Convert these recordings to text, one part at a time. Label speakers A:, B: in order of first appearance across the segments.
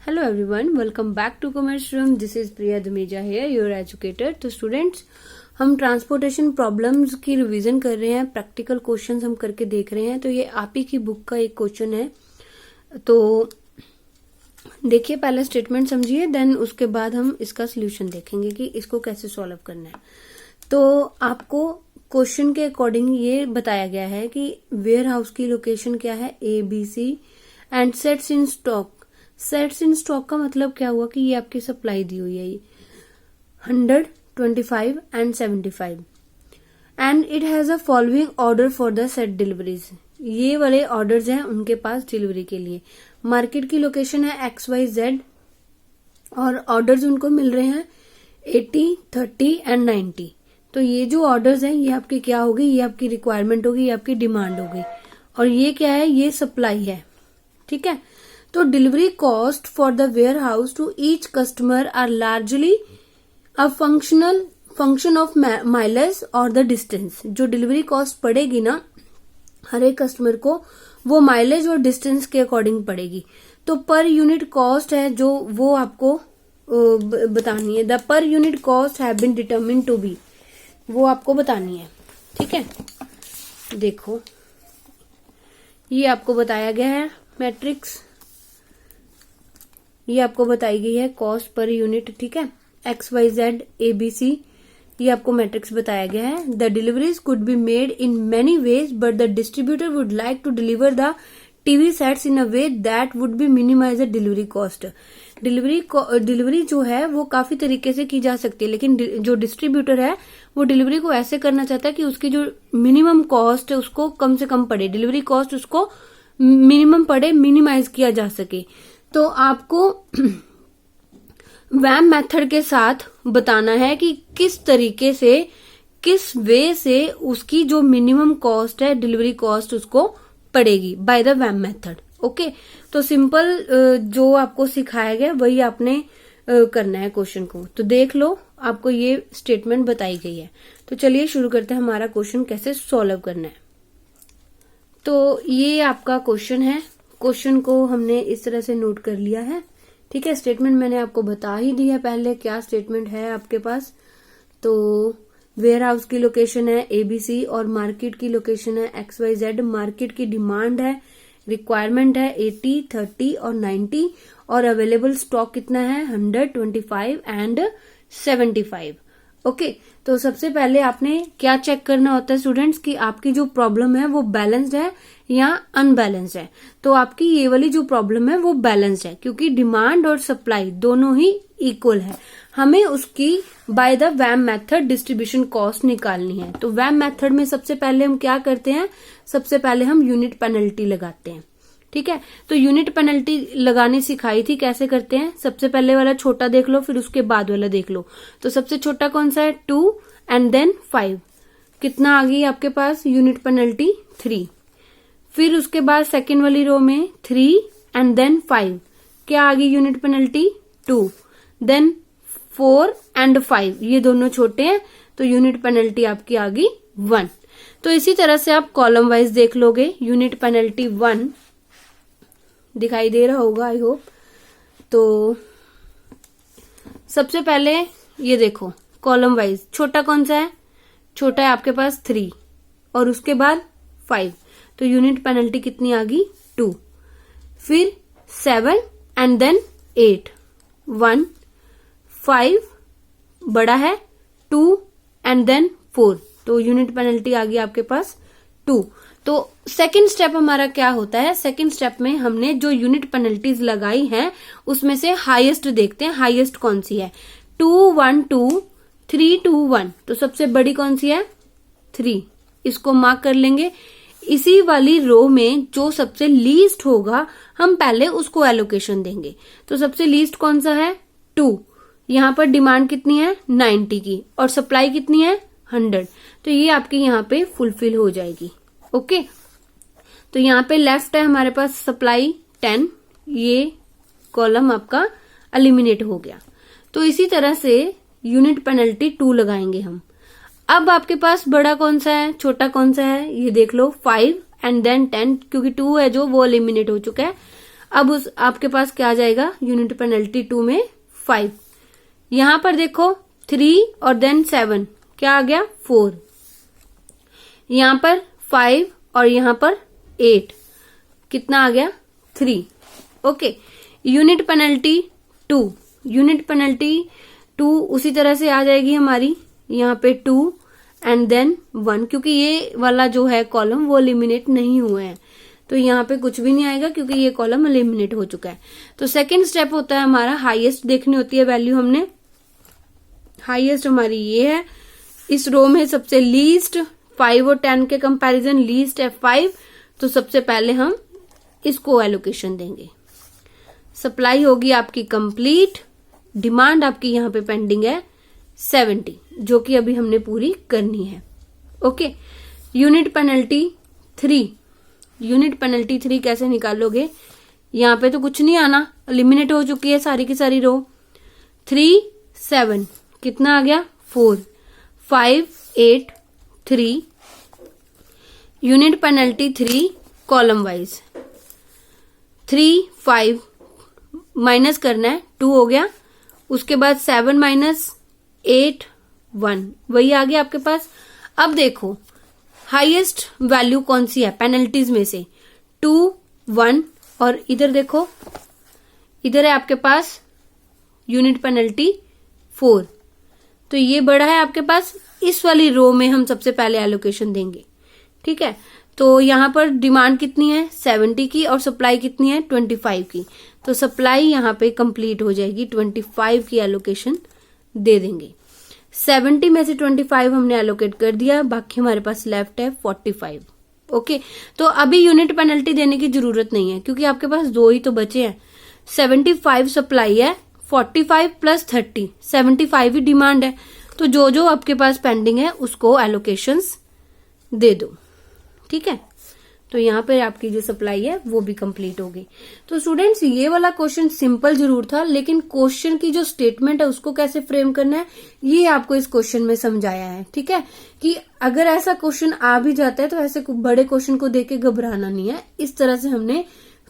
A: Hello everyone, welcome back to Commerce Room. This is Priya Dumeja here, your educator. तो students, हम transportation problems की revision कर रहे हैं, प्रैक्टिकल क्वेश्चंस हम करके देख रहे हैं. तो ये आप ही की बुक का एक क्वेश्चन है. तो देखिए, पहले स्टेटमेंट समझिए, देन उसके बाद हम इसका सोल्यूशन देखेंगे कि इसको कैसे सॉल्व करना है. तो आपको क्वेश्चन के अकॉर्डिंग ये बताया गया है कि वेयर हाउस की लोकेशन क्या है, ABC, and sets in stock. Sets in stock का मतलब क्या हुआ कि ये आपकी सप्लाई दी हुई है, ये 100, 25 and 75, and it has a following order for the set deliveries. ये वाले ऑर्डर्स हैं उनके पास डिलीवरी के लिए. मार्केट की लोकेशन है XYZ और ऑर्डर्स उनको मिल रहे हैं 80, 30 एंड 90. तो ये जो ऑर्डर्स हैं ये आपकी क्या होगी, ये आपकी रिक्वायरमेंट होगी, ये आपकी डिमांड होगी. और ये क्या है, ये सप्लाई है. ठीक है. तो delivery cost for the warehouse to each customer are largely a function of mileage और द डिस्टेंस. जो डिलीवरी कॉस्ट पड़ेगी ना हर एक कस्टमर को, वो माइलेज और डिस्टेंस के अकॉर्डिंग पड़ेगी. तो पर यूनिट कॉस्ट है जो वो आपको बतानी है. The per unit cost have been determined to be, वो आपको बतानी है. ठीक है. देखो, ये आपको बताया गया है मैट्रिक्स, ये आपको बताई गई है कॉस्ट पर यूनिट. ठीक है. XYZ ABC, ये आपको मैट्रिक्स बताया गया है. The deliveries could be made in many ways but the distributor would like to deliver the TV sets in a way that would be minimize the delivery cost. Delivery जो है वो काफी तरीके से की जा सकती है, लेकिन जो डिस्ट्रीब्यूटर है वो डिलीवरी को ऐसे करना चाहता है कि उसकी जो मिनिमम कॉस्ट है उसको कम से कम पड़े, डिलीवरी कॉस्ट उसको मिनिमम पड़े, मिनिमाइज किया जा सके. तो आपको वैम मेथड के साथ बताना है कि किस तरीके से, किस वे से उसकी जो मिनिमम कॉस्ट है, डिलीवरी कॉस्ट उसको पड़ेगी बाय द वैम मेथड. ओके. तो सिंपल जो आपको सिखाया गया वही आपने करना है क्वेश्चन को. तो देख लो, आपको ये स्टेटमेंट बताई गई है. तो चलिए शुरू करते हैं हमारा क्वेश्चन कैसे सॉल्व करना है. तो ये आपका क्वेश्चन है. क्वेश्चन को हमने इस तरह से नोट कर लिया है. ठीक है. स्टेटमेंट मैंने आपको बता ही दी है पहले, क्या स्टेटमेंट है आपके पास. तो वेयर हाउस की लोकेशन है ABC और मार्केट की लोकेशन है XYZ. मार्केट की डिमांड है, रिक्वायरमेंट है 80, 30 और 90, और अवेलेबल स्टॉक कितना है 100, 25 एंड 75. ओके. तो सबसे पहले आपने क्या चेक करना होता है स्टूडेंट्स कि आपकी जो प्रॉब्लम है वो बैलेंस्ड है या अनबैलेंस्ड है. तो आपकी ये वाली जो प्रॉब्लम है वो बैलेंस्ड है, क्योंकि डिमांड और सप्लाई दोनों ही इक्वल है. हमें उसकी बाय द वैम मेथड डिस्ट्रीब्यूशन कॉस्ट निकालनी है. तो वैम मेथड में सबसे पहले हम क्या करते हैं, सबसे पहले हम यूनिट पेनल्टी लगाते हैं. ठीक है. तो यूनिट पेनल्टी लगानी सिखाई थी, कैसे करते हैं. सबसे पहले वाला छोटा देख लो, फिर उसके बाद वाला देख लो. तो सबसे छोटा कौन सा है, 2 एंड देन 5. कितना आ गई आपके पास यूनिट पेनल्टी, 3. फिर उसके बाद सेकेंड वाली रो में 3 एंड देन 5. क्या आ गई यूनिट पेनल्टी, 2. देन 4 एंड 5, ये दोनों छोटे हैं तो यूनिट पेनल्टी आपकी आ गई 1. तो इसी तरह से आप कॉलम वाइज देख लोगे. यूनिट पेनल्टी 1 दिखाई दे रहा होगा, आई होप. तो सबसे पहले ये देखो कॉलम वाइज, छोटा कौन सा है, छोटा है आपके पास 3 और उसके बाद 5. तो यूनिट पेनल्टी कितनी आ गई, 2. फिर 7 एंड देन 8, 1, 5 बड़ा है, 2 एंड देन 4. तो यूनिट पेनल्टी आ गई आपके पास 2. तो सेकंड स्टेप हमारा क्या होता है, सेकंड स्टेप में हमने जो यूनिट पेनल्टीज लगाई हैं उसमें से हाईएस्ट देखते हैं, हाईएस्ट कौन सी है. 2, 1, 2, 3, 2, 1. तो सबसे बड़ी कौन सी है, 3. इसको मार्क कर लेंगे. इसी वाली रो में जो सबसे लीस्ट होगा हम पहले उसको एलोकेशन देंगे. तो सबसे लीस्ट कौन सा है, 2. यहाँ पर डिमांड कितनी है, 90 की, और सप्लाई कितनी है, 100. तो ये आपकी यहाँ पे फुलफिल हो जाएगी. ओके. तो यहाँ पे लेफ्ट है हमारे पास सप्लाई 10, ये कॉलम आपका एलिमिनेट हो गया. तो इसी तरह से यूनिट पेनल्टी 2 लगाएंगे हम. अब आपके पास बड़ा कौन सा है, छोटा कौन सा है, ये देख लो, 5 एंड देन 10, क्योंकि 2 है जो वो एलिमिनेट हो चुका है. अब उस आपके पास क्या आ जाएगा, यूनिट पेनल्टी 2 में 5, यहां पर देखो 3 और देन 7 क्या आ गया 4, यहां पर 5 और यहां पर 8 कितना आ गया 3। Okay, unit penalty 2, unit penalty 2 उसी तरह से आ जाएगी हमारी, यहाँ पे 2 एंड देन 1, क्योंकि ये वाला जो है कॉलम वो एलिमिनेट नहीं हुए हैं, तो यहाँ पे कुछ भी नहीं आएगा क्योंकि ये कॉलम एलिमिनेट हो चुका है। तो सेकंड स्टेप होता है हमारा हाईएस्ट देखनी होती है वैल्यू, हमने हाईएस्ट हमारी ये है, इस रो में सबसे लीस्ट 5 और 10 के कंपैरिजन लीस्ट है 5, तो सबसे पहले हम इसको एलोकेशन देंगे। सप्लाई होगी आपकी कंप्लीट, डिमांड आपकी यहाँ पे पेंडिंग है 70, जो कि अभी हमने पूरी करनी है। Okay, unit penalty 3, unit penalty 3 कैसे निकालोगे, यहाँ पे तो कुछ नहीं आना, एलिमिनेट हो चुकी है सारी की सारी रो। 3 7 कितना आ गया 4, 5 8 3, unit penalty 3 column wise 3 5 minus करना है 2 हो गया, उसके बाद 7 माइनस 8 1 वही आ गया आपके पास। अब देखो हाईएस्ट वैल्यू कौन सी है पेनल्टीज में से, 2 1, और इधर देखो इधर है आपके पास यूनिट पेनल्टी 4, तो ये बड़ा है आपके पास, इस वाली रो में हम सबसे पहले एलोकेशन देंगे। ठीक है, तो यहां पर डिमांड कितनी है 70 की और सप्लाई कितनी है 25 की, तो सप्लाई यहाँ पे कंप्लीट हो जाएगी, 25 की एलोकेशन दे देंगे। 70 में से 25 हमने एलोकेट कर दिया, बाकी हमारे पास लेफ्ट है 45। ओके, तो अभी यूनिट पेनल्टी देने की जरूरत नहीं है क्योंकि आपके पास 2 ही तो बचे हैं। 75 सप्लाई है, 45 प्लस 30 75 ही डिमांड है, तो जो जो आपके पास पेंडिंग है उसको एलोकेशंस दे दो। ठीक है, तो यहाँ पे आपकी जो सप्लाई है वो भी कंप्लीट होगी। तो स्टूडेंट्स ये वाला क्वेश्चन सिंपल जरूर था, लेकिन क्वेश्चन की जो स्टेटमेंट है उसको कैसे फ्रेम करना है ये आपको इस क्वेश्चन में समझाया है। ठीक है, कि अगर ऐसा क्वेश्चन आ भी जाता है तो ऐसे बड़े क्वेश्चन को देख के घबराना नहीं है। इस तरह से हमने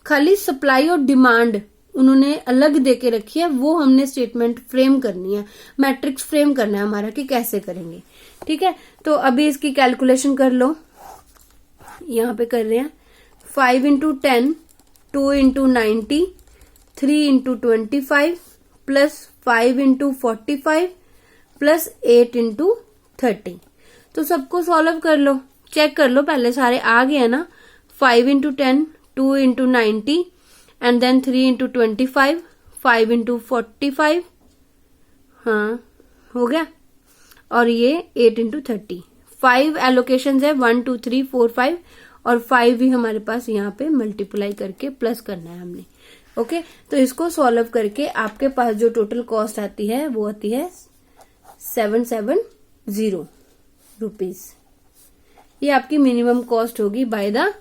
A: खाली सप्लाई और डिमांड उन्होंने अलग दे के रखी है, वो हमने स्टेटमेंट फ्रेम करनी है, मैट्रिक्स फ्रेम करना है हमारा कि कैसे करेंगे। ठीक है, तो अभी इसकी कैलकुलेशन कर लो, यहाँ पे कर रहे हैं 5 into 10, 2 into 90, 3 into 25 plus 5 into 45 plus 8 into 30। तो सबको सॉल्व कर लो, चेक कर लो पहले सारे आ गए ना। 5 into 10, 2 into 90 and then 3 into 25, 5 into 45, हाँ हो गया, और ये 8 इंटू 30। 5 एलोकेशन है 1 2 3 4 5, और 5 भी हमारे पास यहाँ पे मल्टीप्लाई करके प्लस करना है हमने। ओके, तो इसको सॉल्व करके आपके पास जो टोटल कॉस्ट आती है वो आती है 770 रुपीज। ये आपकी मिनिमम कॉस्ट होगी बाय द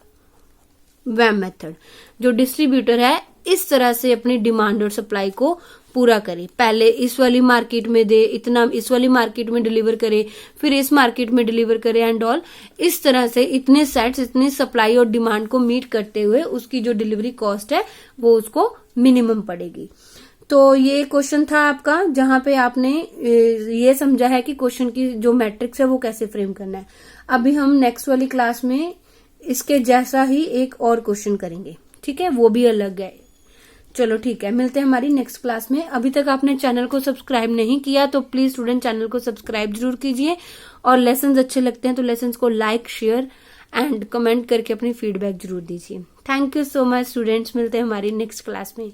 A: वैम मेथड। जो डिस्ट्रीब्यूटर है इस तरह से अपनी डिमांड और सप्लाई को पूरा करे, पहले इस वाली मार्केट में दे इतना, इस वाली मार्केट में डिलीवर करे, फिर इस मार्केट में डिलीवर करे एंड ऑल, इस तरह से इतने सेट्स इतनी सप्लाई और डिमांड को मीट करते हुए उसकी जो डिलीवरी कॉस्ट है वो उसको मिनिमम पड़ेगी। तो ये क्वेश्चन था आपका, जहां पे आपने ये समझा है कि क्वेश्चन की जो मैट्रिक्स है वो कैसे फ्रेम करना है। अभी हम नेक्स्ट वाली क्लास में इसके जैसा ही एक और क्वेश्चन करेंगे। ठीक है, वो भी अलग है। चलो ठीक है, मिलते हैं हमारी नेक्स्ट क्लास में। अभी तक आपने चैनल को सब्सक्राइब नहीं किया तो प्लीज स्टूडेंट चैनल को सब्सक्राइब जरूर कीजिए, और लेसन्स अच्छे लगते हैं तो लेसन्स को लाइक शेयर एंड कमेंट करके अपनी फीडबैक जरूर दीजिए। Thank you so much students, मिलते हैं हमारी नेक्स्ट क्लास में।